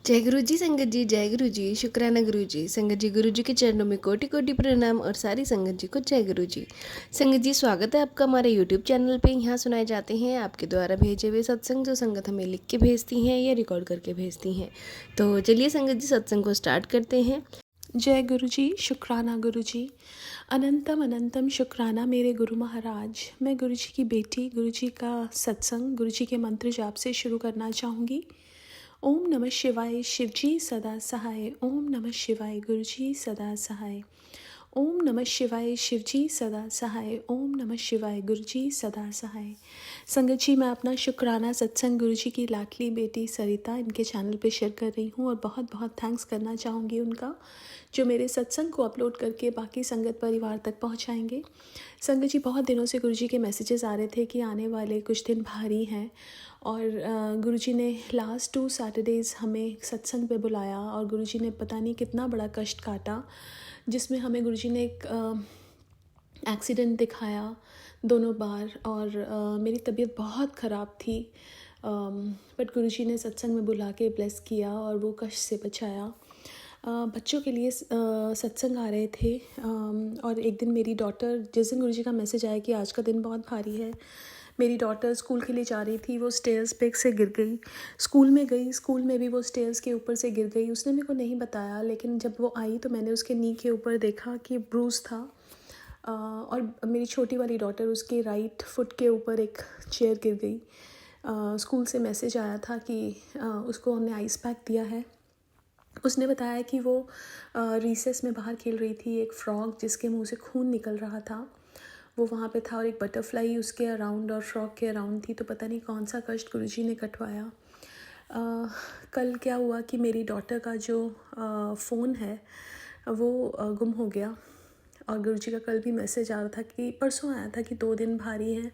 जय गुरु जी संगत जी, जय गुरु जी, शुक्राना गुरु जी। संगत जी, गुरु जी के चरणों में कोटि कोटि प्रणाम और सारी संगत जी को जय गुरु जी। संगत जी, स्वागत है आपका हमारे यूट्यूब चैनल पे। यहाँ सुनाए जाते हैं आपके द्वारा भेजे हुए सत्संग, जो संगत हमें लिख के भेजती हैं या रिकॉर्ड करके भेजती हैं। तो चलिए संगत जी, सत्संग को स्टार्ट करते हैं। जय गुरु जी, शुक्राना गुरु जी। अनंतम अनंतम शुक्राना मेरे गुरु महाराज। मैं गुरु जी की बेटी, गुरु जी का सत्संग, गुरु जी के मंत्र जाप से शुरू करना चाहूँगी। ओम नमः शिवाय, शिव जी सदा सहाय। ओम नमः शिवाय, गुरु जी सदा सहाय। ओम नमः शिवाय, शिव जी सदा सहाय। ओम नमः शिवाय, गुरु जी सदा सहाय। संगत जी, मैं अपना शुक्राना सत्संग गुरु जी की लाडली बेटी सरिता इनके चैनल पे शेयर कर रही हूँ और बहुत बहुत थैंक्स करना चाहूँगी उनका, जो मेरे सत्संग को अपलोड करके बाकी संगत परिवार तक पहुँचाएंगे। संगत जी, बहुत दिनों से गुरु जी के मैसेजेस आ रहे थे कि आने वाले कुछ दिन भारी हैं और गुरु जी ने लास्ट 2 सैटरडेज़ हमें सत्संग पे बुलाया और गुरु जी ने पता नहीं कितना बड़ा कष्ट काटा, जिसमें हमें गुरु जी ने एक एक्सीडेंट दिखाया दोनों बार और मेरी तबीयत बहुत ख़राब थी, बट गुरु जी ने सत्संग में बुला के ब्लेस किया और वो कष्ट से बचाया। बच्चों के लिए सत्संग आ रहे थे और एक दिन मेरी डॉटर, जिस दिन गुरु जी का मैसेज आया कि आज का दिन बहुत भारी है, मेरी डॉटर स्कूल के लिए जा रही थी, वो स्टेयर्स पे से गिर गई। स्कूल में गई, स्कूल में भी वो स्टेयर्स के ऊपर से गिर गई। उसने मेरे को नहीं बताया, लेकिन जब वो आई तो मैंने उसके नी के ऊपर देखा कि ब्रूज था। और मेरी छोटी वाली डॉटर, उसके राइट फुट के ऊपर एक चेयर गिर गई। स्कूल से मैसेज आया था कि उसको हमने आइस पैक दिया है। उसने बताया कि वो रिसेस में बाहर खेल रही थी, एक फ्रॉग जिसके मुंह से खून निकल रहा था वो वहाँ पे था और एक बटरफ्लाई उसके अराउंड और फ्रॉग के अराउंड थी। तो पता नहीं कौन सा कष्ट गुरुजी ने कटवाया। कल क्या हुआ कि मेरी डॉटर का जो फ़ोन है वो गुम हो गया और गुरुजी का कल भी मैसेज आ रहा था कि परसों आया था कि 2 दिन भारी हैं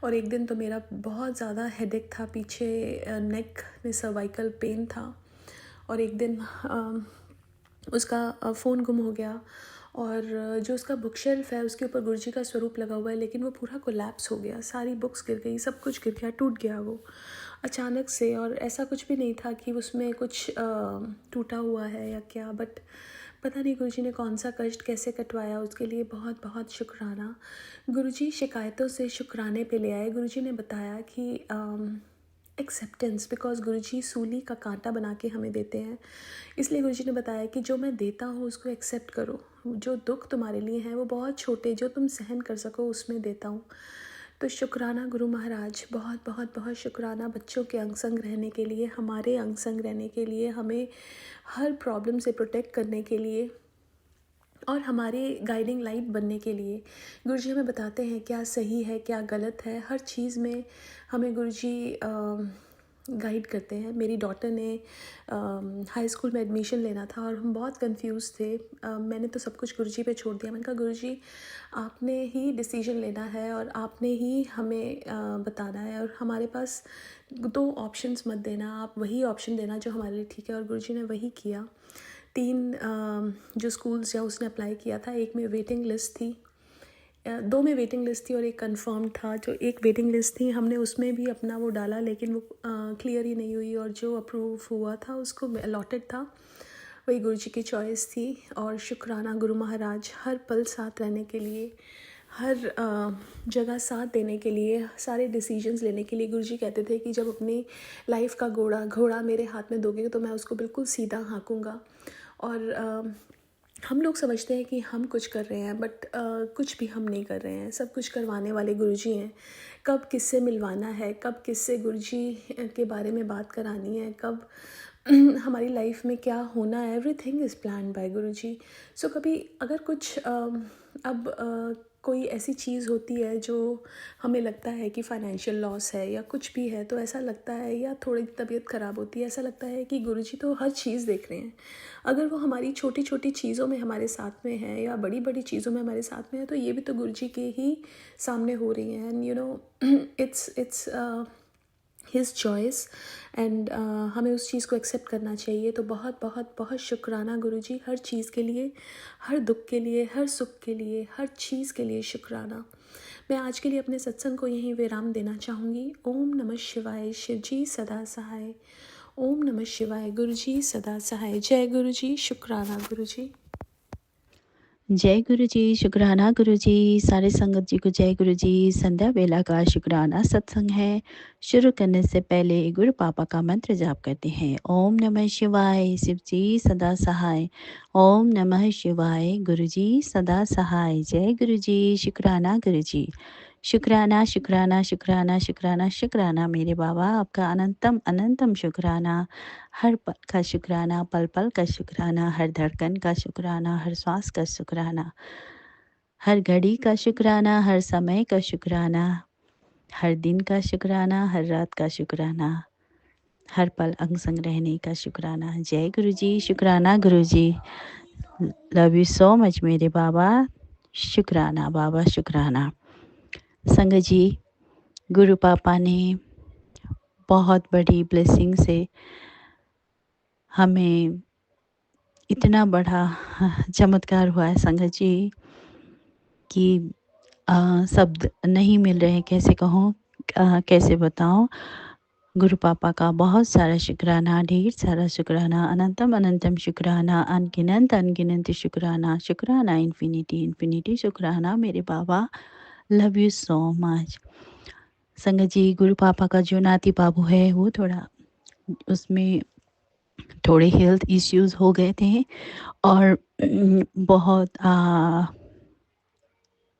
और एक दिन तो मेरा बहुत ज़्यादा हेडेक था, पीछे नेक में सर्वाइकल पेन था और एक दिन उसका फ़ोन गुम हो गया और जो उसका बुक शेल्फ है उसके ऊपर गुरुजी का स्वरूप लगा हुआ है, लेकिन वो पूरा कोलैप्स हो गया, सारी बुक्स गिर गई, सब कुछ गिर गया, टूट गया वो अचानक से। और ऐसा कुछ भी नहीं था कि उसमें कुछ टूटा हुआ है या क्या, बट पता नहीं गुरुजी ने कौन सा कष्ट कैसे कटवाया, उसके लिए बहुत बहुत शुक्राना। गुरुजी शिकायतों से शुक्राने पे ले आए। गुरुजी ने बताया कि एक्सेप्टेंस, बिकॉज गुरुजी सूली का कांटा बना के हमें देते हैं, इसलिए गुरुजी ने बताया कि जो मैं देता हूँ उसको एक्सेप्ट करो। जो दुख तुम्हारे लिए हैं वो बहुत छोटे, जो तुम सहन कर सको उसमें देता हूँ। तो शुक्राना गुरु महाराज, बहुत बहुत बहुत शुक्राना बच्चों के अंग संग रहने के लिए, हमारे अंग संग रहने के लिए, हमें हर प्रॉब्लम से प्रोटेक्ट करने के लिए और हमारे गाइडिंग लाइट बनने के लिए। गुरुजी हमें बताते हैं क्या सही है क्या गलत है, हर चीज़ में हमें गुरुजी गाइड करते हैं। मेरी डॉटर ने हाई स्कूल में एडमिशन लेना था और हम बहुत कंफ्यूज थे। मैंने तो सब कुछ गुरुजी पे छोड़ दिया। मैंने कहा गुरुजी आपने ही डिसीजन लेना है और आपने ही हमें बताना है और हमारे पास 2 ऑप्शंस मत देना, आप वही ऑप्शन देना जो हमारे लिए ठीक है। और गुरुजी ने वही किया। 3 जो स्कूल्स या उसने अप्लाई किया था, एक में वेटिंग लिस्ट थी, 2 में वेटिंग लिस्ट थी और एक कंफर्म था। जो एक वेटिंग लिस्ट थी हमने उसमें भी अपना वो डाला, लेकिन वो क्लियर ही नहीं हुई और जो अप्रूव हुआ था उसको अलॉटेड था, वही गुरुजी की चॉइस थी। और शुक्राना गुरु महाराज, हर पल साथ रहने के लिए, हर जगह साथ देने के लिए, सारे डिसीजंस लेने के लिए। गुरुजी कहते थे कि जब अपनी लाइफ का घोड़ा मेरे हाथ में दोगे तो मैं उसको बिल्कुल सीधा हाँकूँगा। और हम लोग समझते हैं कि हम कुछ कर रहे हैं, बट कुछ भी हम नहीं कर रहे हैं, सब कुछ करवाने वाले गुरुजी हैं। कब किससे मिलवाना है, कब किससे गुरुजी के बारे में बात करानी है, कब हमारी लाइफ में क्या होना है, एवरीथिंग इज़ प्लान बाय गुरुजी। सो कभी अगर कुछ कोई ऐसी चीज़ होती है जो हमें लगता है कि फाइनेंशियल लॉस है या कुछ भी है, तो ऐसा लगता है, या थोड़ी तबीयत ख़राब होती है, ऐसा लगता है कि गुरुजी तो हर चीज़ देख रहे हैं। अगर वो हमारी छोटी छोटी चीज़ों में हमारे साथ में है या बड़ी बड़ी चीज़ों में हमारे साथ में है, तो ये भी तो गुरुजी के ही सामने हो रही हैं। And you know it's his choice and हमें उस चीज़ को एक्सेप्ट करना चाहिए। तो बहुत बहुत बहुत शुक्राना गुरुजी, हर चीज़ के लिए, हर दुख के लिए, हर सुख के लिए, हर चीज़ के लिए शुक्राना। मैं आज के लिए अपने सत्संग को यहीं विराम देना चाहूँगी। ओम नमः शिवाय, शिव जी सदा सहाय। ओम नमः शिवाय। गुरु जी सदा सहाय। जय गुरु जी। शुक्राना गुरु जी। जय गुरु जी, शुक्राना गुरु जी, सारे संगत जी को जय गुरु जी। संध्या बेला का शुक्राना सत्संग है। शुरू करने से पहले गुरु पापा का मंत्र जाप करते हैं। ओम नमः शिवाय। शिव जी सदा सहाय। ओम नमः शिवाय। गुरु जी सदा सहाय। जय गुरु जी। शुक्राना गुरु जी। शुक्राना शुक्राना शुक्राना शुक्राना शुक्राना मेरे बाबा, आपका अनंतम अनंतम शुक्राना। हर पल का शुक्राना, पल पल का शुक्राना, हर धड़कन का शुक्राना, हर श्वास का शुक्राना, हर घड़ी का शुक्राना, हर समय का शुक्राना, हर दिन का शुक्राना, हर रात का शुक्राना, हर पल अंग संग रहने का शुक्राना। जय गुरु जी। शुक्राना गुरु जी। लव यू सो मच मेरे बाबा। शुक्राना बाबा, शुक्राना। संगत जी, गुरु पापा ने बहुत बड़ी ब्लेसिंग से हमें इतना बड़ा चमत्कार हुआ है संगत जी कि शब्द नहीं मिल रहे, कैसे कहूँ, कैसे बताऊँ। गुरु पापा का बहुत सारा शुक्राना, ढेर सारा शुक्राना, अनंतम अनंतम शुक्राना, अनगिनत अनगिनत शुक्राना, शुक्राना इन्फिनिटी इन्फिनिटी शुक्राना मेरे बाबा। Love you so much. Sangat ji, गुरु पापा का जो नाती बाबू है वो थोड़ा उसमें थोड़े हेल्थ इश्यूज हो गए थे और बहुत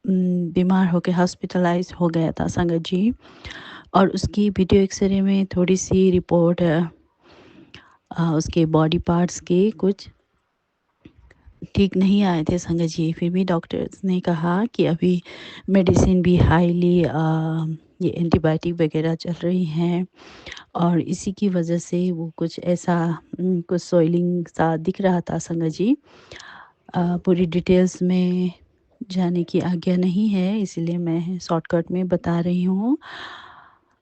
बीमार होकर हॉस्पिटलाइज हो गया था संगत जी। और उसकी वीडियो एक्सरे में थोड़ी सी रिपोर्ट उसके बॉडी पार्ट्स के कुछ ठीक नहीं आए थे संगत जी। फिर भी डॉक्टर्स ने कहा कि अभी मेडिसिन भी हाईली ये एंटीबायोटिक वगैरह चल रही हैं और इसी की वजह से वो कुछ ऐसा कुछ सोइलिंग सा दिख रहा था संगत जी। पूरी डिटेल्स में जाने की आज्ञा नहीं है, इसलिए मैं शॉर्टकट में बता रही हूँ।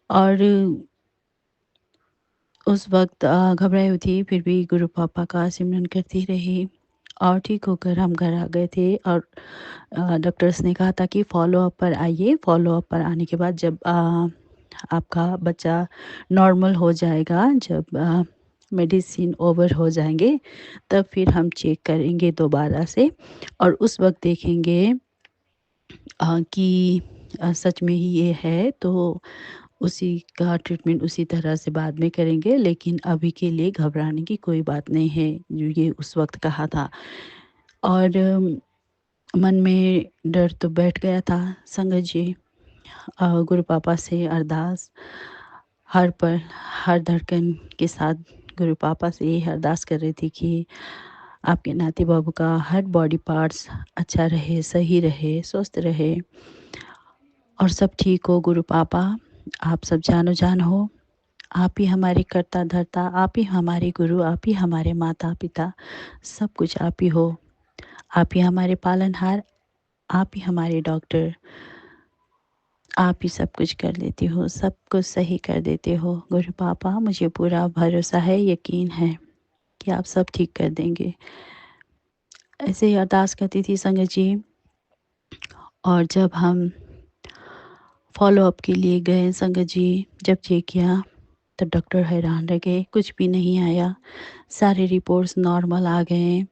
और उस वक्त घबराई हुई थी, फिर भी गुरु पापा का सिमरन करती रही और ठीक होकर हम घर आ गए थे। और डॉक्टर्स ने कहा था कि फॉलो अप पर आइए। फॉलो अप पर आने के बाद जब आपका बच्चा नॉर्मल हो जाएगा, जब मेडिसिन ओवर हो जाएंगे, तब फिर हम चेक करेंगे दोबारा से और उस वक्त देखेंगे कि सच में ही ये है, तो उसी का ट्रीटमेंट उसी तरह से बाद में करेंगे। लेकिन अभी के लिए घबराने की कोई बात नहीं है, जो ये उस वक्त कहा था। और मन में डर तो बैठ गया था संगत जी। गुरु पापा से अरदास हर पल हर धड़कन के साथ गुरु पापा से यही अरदास कर रही थी कि आपके नाती बाबू का हर बॉडी पार्ट्स अच्छा रहे, सही रहे, स्वस्थ रहे और सब ठीक हो। गुरु पापा, आप सब जानो जान हो। आप ही हमारे कर्ता धर्ता, आप ही हमारे गुरु, आप ही हमारे माता पिता, सब कुछ आप ही हो। आप ही हमारे पालनहार, आप ही हमारे डॉक्टर, आप ही सब कुछ कर देते हो, सब कुछ सही कर देते हो। गुरु पापा, मुझे पूरा भरोसा है, यकीन है कि आप सब ठीक कर देंगे। ऐसे ही अरदास करती थी संगत जी। और जब हम फॉलो अप के लिए गए संगत जी, जब चेक किया तो डॉक्टर हैरान रह गए, कुछ भी नहीं आया, सारे रिपोर्ट्स नॉर्मल आ गए।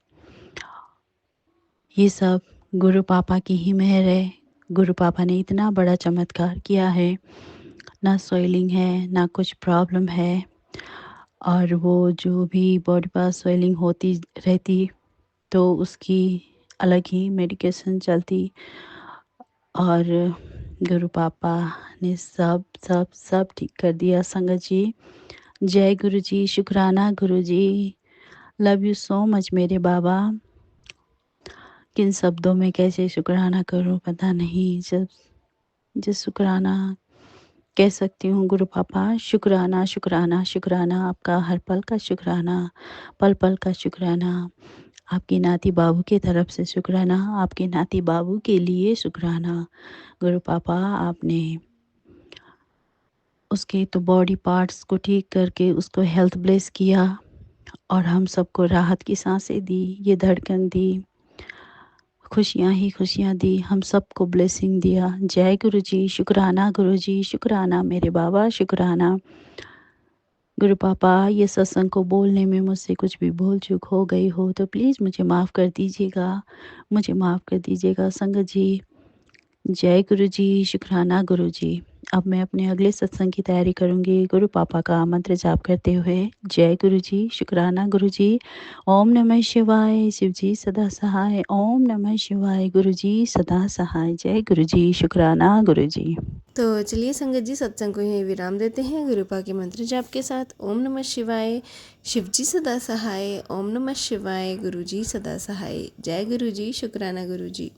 ये सब गुरु पापा की ही मेहर है। गुरु पापा ने इतना बड़ा चमत्कार किया है, ना स्वेलिंग है, ना कुछ प्रॉब्लम है। और वो जो भी बॉडी पार्ट स्वेलिंग होती रहती तो उसकी अलग ही मेडिकेशन चलती। और गुरु पापा ने सब सब सब ठीक कर दिया संगत जी। जय गुरु जी। शुक्राना गुरु जी। लव यू सो मच मेरे बाबा। किन शब्दों में कैसे शुक्राना करूं पता नहीं, जब जिस शुक्राना कह सकती हूँ गुरु पापा। शुक्राना शुक्राना शुक्राना, आपका हर पल का शुक्राना, पल पल का शुक्राना। आपके नाती बाबू की तरफ से शुक्राना, आपके नाती बाबू के लिए शुक्राना। गुरु पापा, आपने उसके तो बॉडी पार्ट्स को ठीक करके उसको हेल्थ ब्लेस किया और हम सबको राहत की सांसें दी, ये धड़कन दी, खुशियाँ ही खुशियाँ दी, हम सबको ब्लेसिंग दिया। जय गुरु जी। शुक्राना गुरु जी। शुक्राना मेरे बाबा, शुक्राना। गुरु पापा, ये सत्संग को बोलने में मुझसे कुछ भी भूल चूक हो गई हो तो प्लीज़ मुझे माफ़ कर दीजिएगा, मुझे माफ़ कर दीजिएगा। संगत जी, जय गुरु जी, शुक्राना गुरु जी। अब मैं अपने अगले सत्संग की तैयारी करूँगी गुरु पापा का मंत्र जाप करते हुए। जय गुरु जी, शुक्राना गुरु जी। ओम नमः शिवाय, शिव जी सदा सहाय। ओम नमः शिवाय, गुरु जी सदा सहाय। जय गुरु जी, शुक्राना गुरु जी। तो चलिए संगत जी, सत्संग को यहीं विराम देते हैं गुरुपा के मंत्र जाप के साथ। ओम नमः शिवाय, शिव जी सदा सहाय। ओम नमः शिवाय, गुरु जी सदा सहाय। जय गुरु जी, शुक्राना गुरु जी।